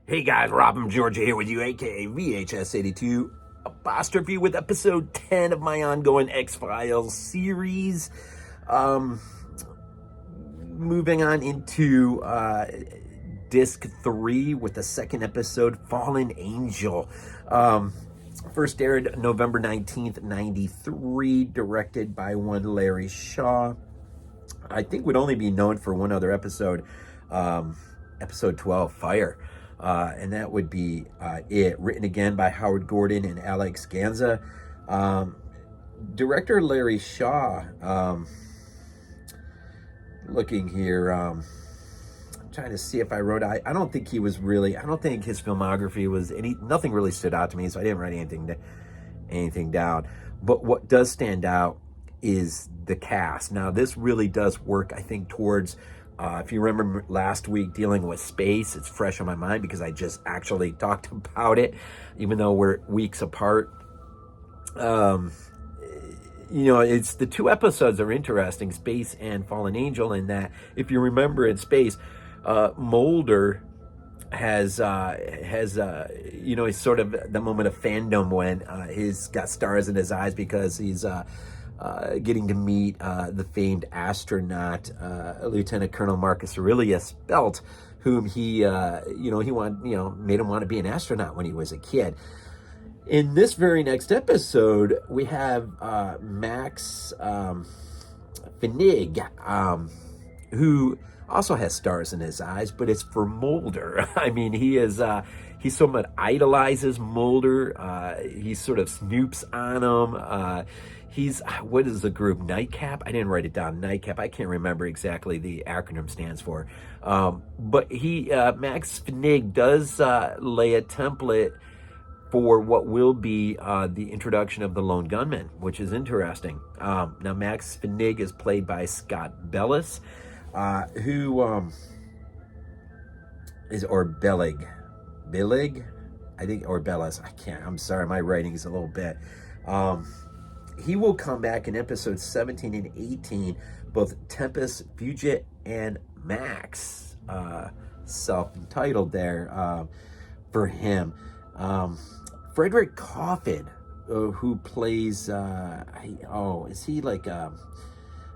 Hey guys, Rob and Georgia here with you, aka VHS82 apostrophe, with episode 10 of my ongoing X-Files series. Moving on into disc 3 with the second episode, Fallen Angel. First aired November 19th, 93, directed by one Larry Shaw. I think would only be known for one other episode, episode 12, Fire. And that would be it. Written again by Howard Gordon and Alex Gansa. Director Larry Shaw. Looking here, trying to see if I wrote. I don't think he was really. I don't think his filmography was nothing really stood out to me, so I didn't write anything down. But what does stand out is the cast. Now, this really does work, I think, towards. If you remember last week dealing with space, it's fresh on my mind because I just actually talked about it, even though we're weeks apart. It's the two episodes are interesting, Space and Fallen Angel, in that if you remember in Space, Mulder has he's sort of the moment of fandom when he's got stars in his eyes because he's getting to meet the famed astronaut, Lieutenant Colonel Marcus Aurelius Belt, whom he made him want to be an astronaut when he was a kid. In this very next episode, we have Max Fenig, who also has stars in his eyes, but it's for Mulder. I mean, he somewhat idolizes Mulder. He sort of snoops on him. What is the group? Nightcap? I didn't write it down. Nightcap. I can't remember exactly the acronym stands for. But Max Fenig does lay a template for what will be the introduction of the Lone Gunman, which is interesting. Now, Max Fenig is played by Scott Bellis, who is, or Billig, I think, or Bellis. I can't. I'm sorry, my writing is a little bit. He will come back in episodes 17 and 18, both Tempest, Fugit, and Max, self-entitled there for him. Frederick Coffin, who plays, is he like, I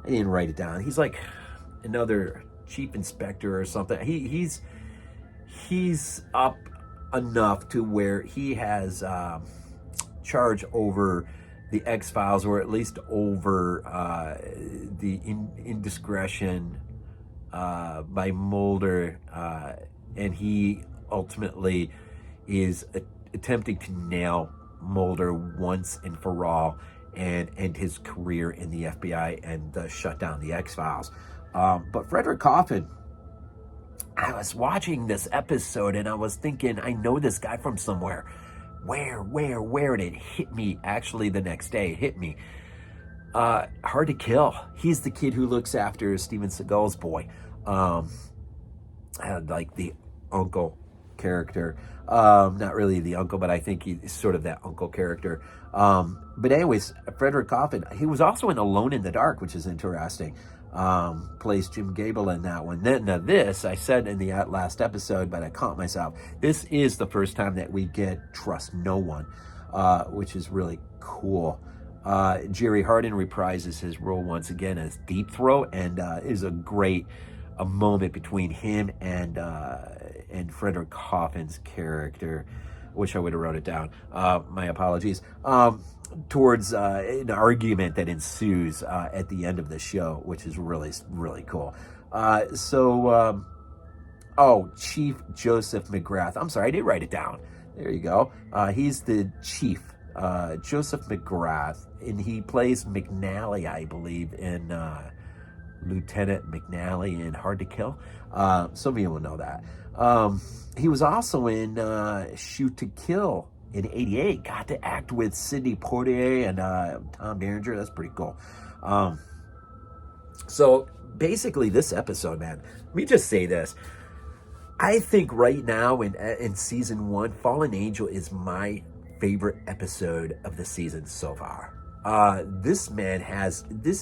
didn't write it down. He's like another chief inspector or something. He's up enough to where he has charge over the X-Files, or at least over the indiscretion by Mulder, and he ultimately is attempting to nail Mulder once and for all and end his career in the FBI and shut down the X-Files. But Frederick Coffin, I was watching this episode and I was thinking, I know this guy from somewhere. Where? And it hit me actually the next day. It hit me. Hard to Kill. He's the kid who looks after Steven Seagal's boy. Like the uncle character. Not really the uncle, but I think he's sort of that uncle character. But anyways, Frederick Coffin, he was also in Alone in the Dark, which is interesting. Plays Jim Gable in that one. Now this, I said in the last episode, but I caught myself. This is the first time that we get Trust No One, which is really cool. Jerry Hardin reprises his role once again as Deep Throat, and is a great moment between him and Frederick Coffin's character. Wish I would have wrote it down. My apologies. Towards an argument that ensues at the end of the show, which is really, really cool. Chief Joseph McGrath. I'm sorry, I did write it down. There you go. He's the chief, Joseph McGrath, and he plays McNally, I believe, in Lieutenant McNally in Hard to Kill. Some of you will know that. He was also in Shoot to Kill in '88. Got to act with Sidney Poitier and Tom Berenger. That's pretty cool. So basically this episode, man, let me just say this. I think right now in season 1, Fallen Angel is my favorite episode of the season so far. This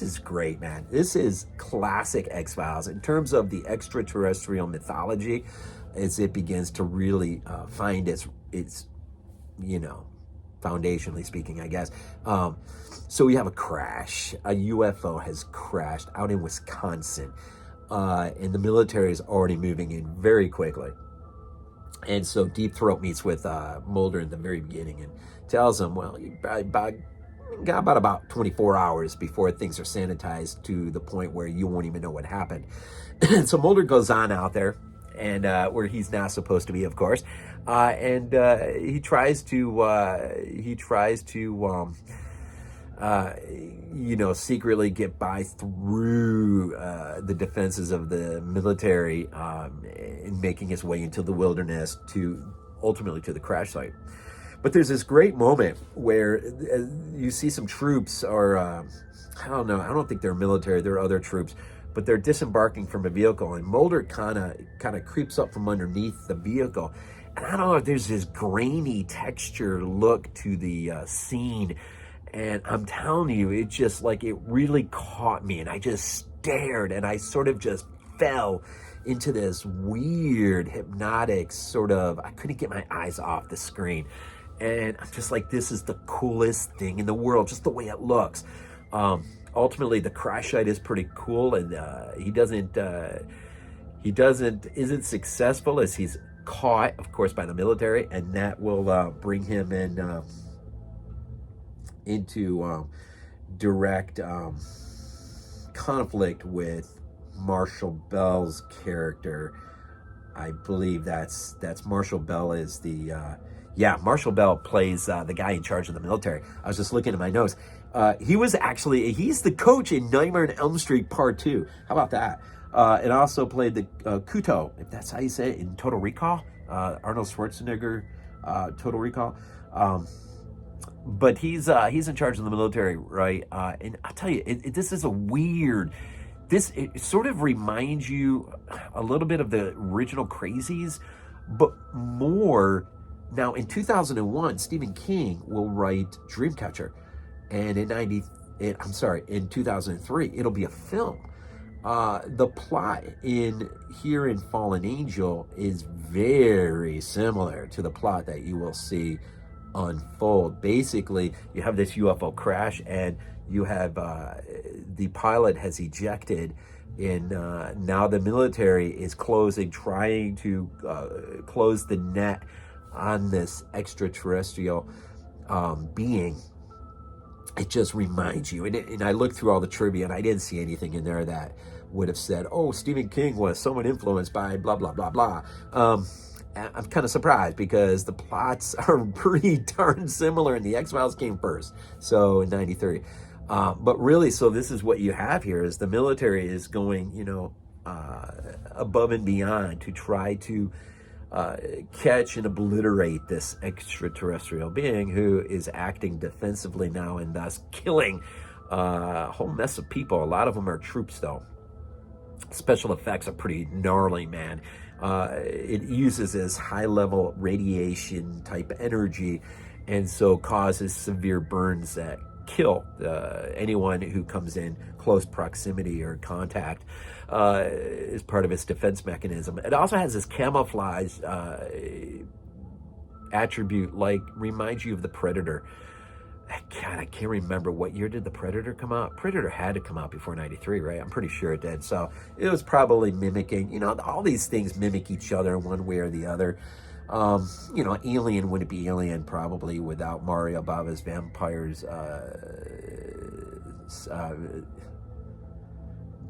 is great, man. This is classic X-Files in terms of the extraterrestrial mythology as it begins to really find its, you know, foundationally speaking, I guess. So we have a crash. A UFO has crashed out in Wisconsin, and the military is already moving in very quickly. And so Deep Throat meets with Mulder in the very beginning and tells him, well, you got about 24 hours before things are sanitized to the point where you won't even know what happened. So Mulder goes on out there, and where he's not supposed to be, of course, and he tries to you know, secretly get by through the defenses of the military, in making his way into the wilderness to ultimately to the crash site. But there's this great moment where you see some troops, or I don't know, I don't think they're military, they're other troops, but they're disembarking from a vehicle, and Mulder kind of creeps up from underneath the vehicle. And I don't know, there's this grainy texture look to the scene. And I'm telling you, it just like, it really caught me, and I just stared, and I sort of just fell into this weird hypnotic sort of, I couldn't get my eyes off the screen. And I'm just like, this is the coolest thing in the world, just the way it looks. Ultimately, the crash site is pretty cool, and he isn't successful as he's caught, of course, by the military, and that will bring him in into direct conflict with Marshall Bell's character. I believe that's Marshall Bell is the Marshall Bell plays the guy in charge of the military. I was just looking at my notes. He's the coach in Nightmare on Elm Street Part 2. How about that? And also played the Kuto, if that's how you say it, in Total Recall. Arnold Schwarzenegger, Total Recall. But he's in charge of the military, right? And I'll tell you, this is a weird. It sort of reminds you a little bit of the original Crazies, but more. Now, in 2001, Stephen King will write Dreamcatcher, and in 2003, it'll be a film. The plot in Fallen Angel is very similar to the plot that you will see unfold. Basically, you have this UFO crash, and you have the pilot has ejected, and now the military is trying to close the net on this extraterrestrial being. It just reminds you, and I looked through all the trivia, and I didn't see anything in there that would have said, oh, Stephen King was somewhat influenced by blah, blah, blah, blah. I'm kind of surprised because the plots are pretty darn similar, and the X-Files came first, so in 93. But really, so this is what you have here, is the military is going, above and beyond to try to catch and obliterate this extraterrestrial being who is acting defensively now, and thus killing a whole mess of people. A lot of them are troops, though. Special effects are pretty gnarly, man. It uses this high-level radiation type energy, and so causes severe burns that kill anyone who comes in close proximity or contact as part of its defense mechanism. It also has this camouflage attribute, like reminds you of the Predator. God, I can't remember what year did the Predator come out. Predator had to come out before 93, right? I'm pretty sure it did. So it was probably mimicking, all these things mimic each other one way or the other. Alien wouldn't be Alien probably without Mario Bava's Vampires. What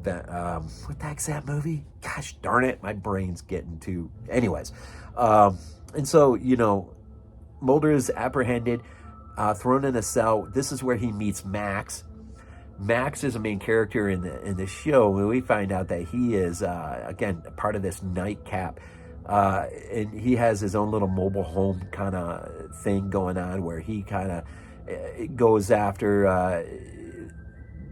the heck's that movie? Gosh darn it, my brain's getting too. Anyways, and so Mulder is apprehended, thrown in a cell. This is where he meets Max. Max is a main character in the show, and we find out that he is again part of this nightcap. And he has his own little mobile home kind of thing going on, where he kind of goes after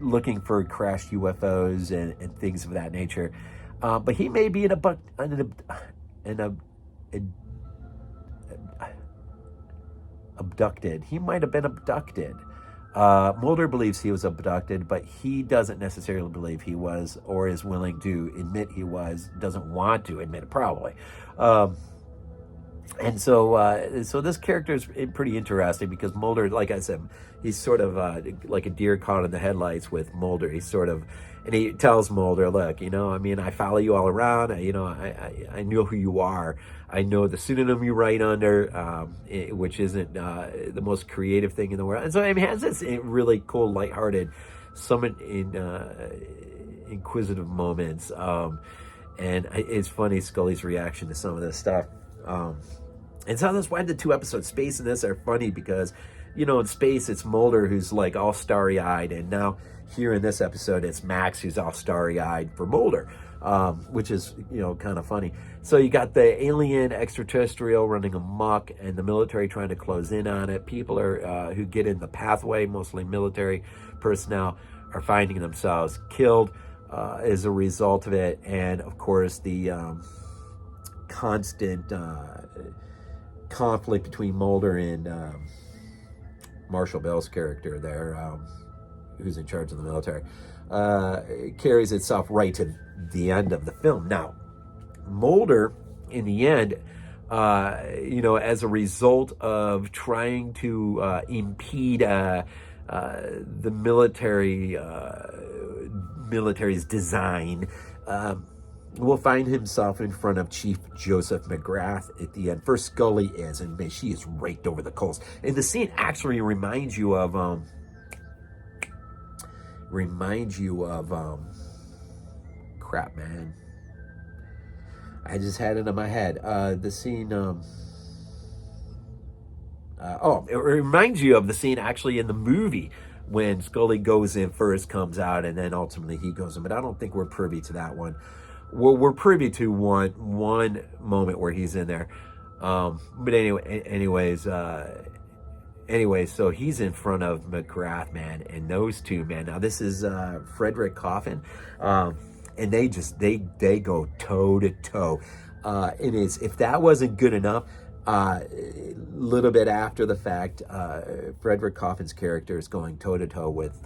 looking for crashed UFOs and things of that nature. But he may be abducted. He might have been abducted. Mulder believes he was abducted, but he doesn't necessarily believe he was, or is willing to admit he was, doesn't want to admit it, probably. And so this character is pretty interesting because Mulder, like I said, he's sort of like a deer caught in the headlights with Mulder. He's sort of, and he tells Mulder, look, I mean, I follow you all around. I know who you are. I know the pseudonym you write under, which isn't the most creative thing in the world. And so, I mean, it has this really cool, lighthearted, somewhat inquisitive moments. And it's funny, Scully's reaction to some of this stuff. And so that's why the 2 episodes, Space and this, are funny because, in Space, it's Mulder who's like all starry-eyed, and now here in this episode, it's Max who's all starry-eyed for Mulder, which is, kind of funny. So you got the alien extraterrestrial running amok and the military trying to close in on it. People are who get in the pathway, mostly military personnel, are finding themselves killed as a result of it. And, of course, the constant conflict between Mulder and Marshall Bell's character there, who's in charge of the military, carries itself right to the end of the film. Now, Mulder, in the end, as a result of trying to impede the military's design, will find himself in front of Chief Joseph McGrath at the end. First, Scully is, and man, she is raked over the coals. And the scene actually reminds you of crap, man. I just had it in my head. The scene, it reminds you of the scene actually in the movie when Scully goes in first, comes out, and then ultimately he goes in. But I don't think we're privy to that one. We're privy to one moment where he's in there. But anyways, so he's in front of McGrath, man, and those two, man. Now this is Frederick Coffin, and they go toe to toe. It is, if that wasn't good enough, a little bit after the fact, Frederick Coffin's character is going toe to toe with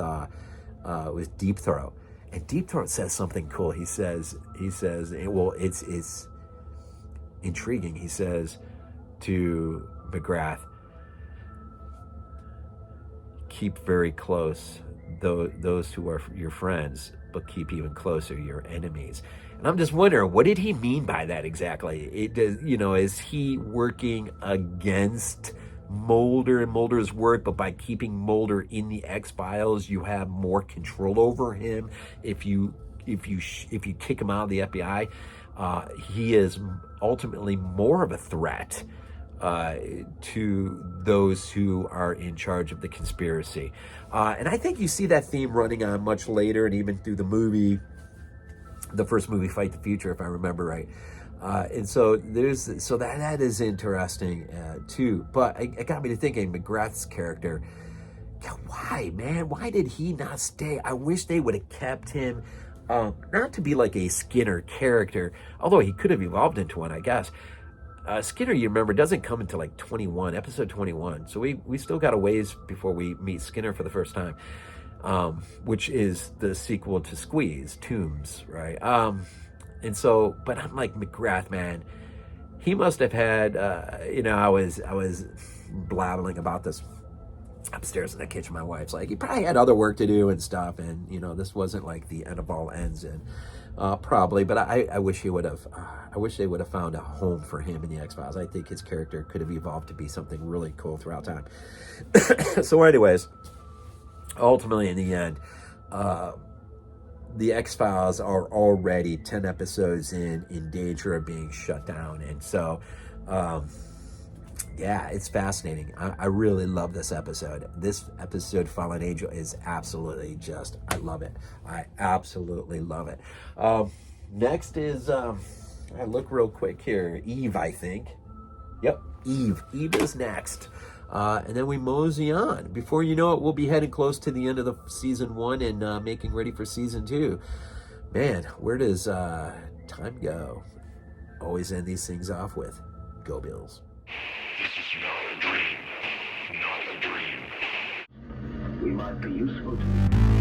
Deep Throat. And Deep Throat says something cool. He says, well, it's intriguing. He says to McGrath, keep very close those who are your friends, but keep even closer your enemies. And I'm just wondering, what did he mean by that exactly? Is he working against Mulder and Mulder's work, but by keeping Mulder in the X-Files, you have more control over him? If you kick him out of the FBI, he is ultimately more of a threat to those who are in charge of the conspiracy. And I think you see that theme running on much later, and even through the first movie, Fight the Future, if I remember right. And so that is interesting too. But it got me to thinking, McGrath's character, why, man? Why did he not stay? I wish they would have kept him, not to be like a Skinner character, although he could have evolved into one, I guess. Skinner, you remember, doesn't come until like episode 21. So we still got a ways before we meet Skinner for the first time, which is the sequel to Squeeze, Tombs, right? And so, but I'm like, McGrath, man, he must have had, I was blabbling about this upstairs in the kitchen. My wife's like, he probably had other work to do and stuff. And, this wasn't like the end of all ends. And probably, but I wish they would have found a home for him in the X-Files. I think his character could have evolved to be something really cool throughout time. So anyways, ultimately in the end, the X-Files are already 10 episodes in danger of being shut down. And so, it's fascinating. I really love this episode. This episode, Fallen Angel, is absolutely I love it. I absolutely love it. Next is, I look real quick here, Eve, I think. Yep, Eve. Eve is next. And then we mosey on. Before you know it, we'll be heading close to the end of the season 1 and making ready for season 2. Man, where does time go? Always end these things off with, go Bills. This is not a dream. Not a dream. We might be useful to you.